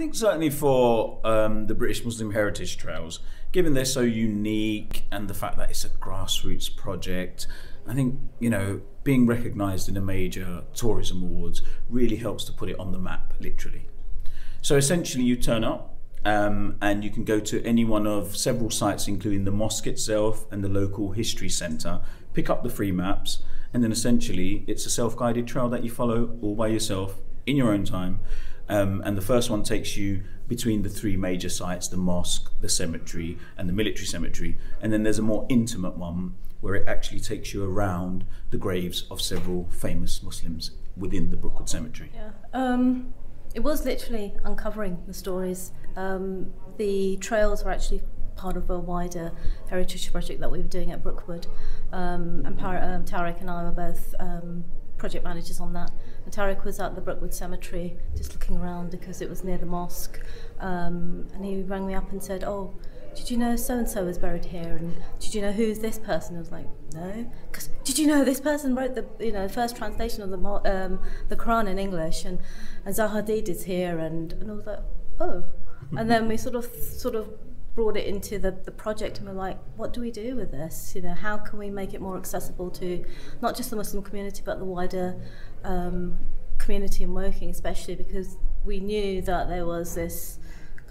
think certainly for the British Muslim Heritage Trails, given they're so unique and the fact that it's a grassroots project, I think, you know, being recognised in a major tourism awards really helps to put it on the map, literally. So essentially you turn up and you can go to any one of several sites, including the mosque itself and the local history centre, pick up the free maps, and then essentially it's a self-guided trail that you follow all by yourself in your own time. And the first one takes you between the three major sites, the mosque, the cemetery and the military cemetery. And then there's a more intimate one where it actually takes you around the graves of several famous Muslims within the Brookwood Cemetery. Yeah. It was literally uncovering the stories. The trails were actually part of a wider heritage project that we were doing at Brookwood. And Tharik and I were both project managers on that. And Tharik was at the Brookwood Cemetery just looking around because it was near the mosque. And he rang me up and said, "Oh, did you know so-and-so was buried here? And did you know who's this person?" I was like, "No." Because did you know this person wrote the first translation of the Quran in English, and Zaha Hadid is here, and I was like, "Oh." And then we sort of brought it into the project, and we're like, what do we do with this? You know, how can we make it more accessible to not just the Muslim community but the wider community in Woking, especially because we knew that there was this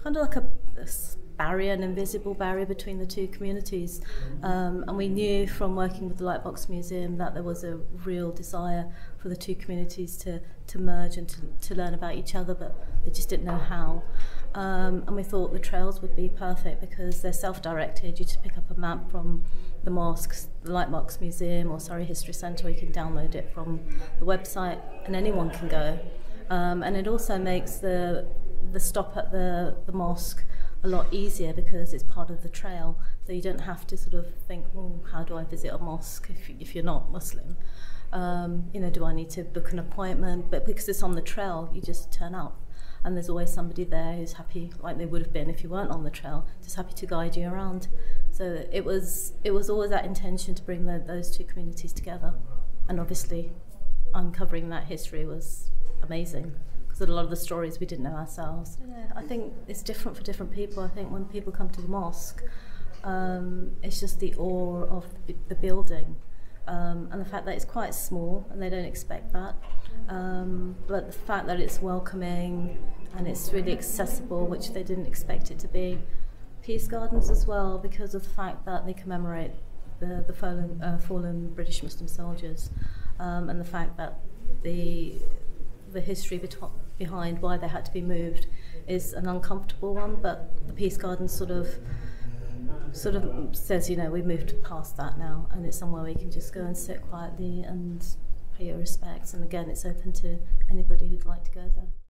kind of like this barrier, an invisible barrier between the two communities, and we knew from working with the Lightbox Museum that there was a real desire for the two communities to merge and to learn about each other, but they just didn't know how. And we thought the trails would be perfect because they're self-directed. You just pick up a map from the mosques, the Lightbox Museum or Surrey History Centre, or you can download it from the website and anyone can go. And it also makes the stop at the mosque a lot easier because it's part of the trail, so you don't have to sort of think, well, how do I visit a mosque if you're not Muslim? You know, do I need to book an appointment? But because it's on the trail, you just turn up and there's always somebody there who's happy, like they would have been if you weren't on the trail, just happy to guide you around. So it was always that intention to bring those two communities together, and obviously uncovering that history was amazing. A lot of the stories we didn't know ourselves. Yeah, I think it's different for different people. I think when people come to the mosque, it's just the awe of the building and the fact that it's quite small and they don't expect that. But the fact that it's welcoming and it's really accessible, which they didn't expect it to be. Peace Gardens as well, because of the fact that they commemorate the fallen British Muslim soldiers, and the fact that the history behind why they had to be moved is an uncomfortable one, but the Peace Garden sort of says, you know, we've moved past that now, and it's somewhere where you can just go and sit quietly and pay your respects. And again, it's open to anybody who'd like to go there.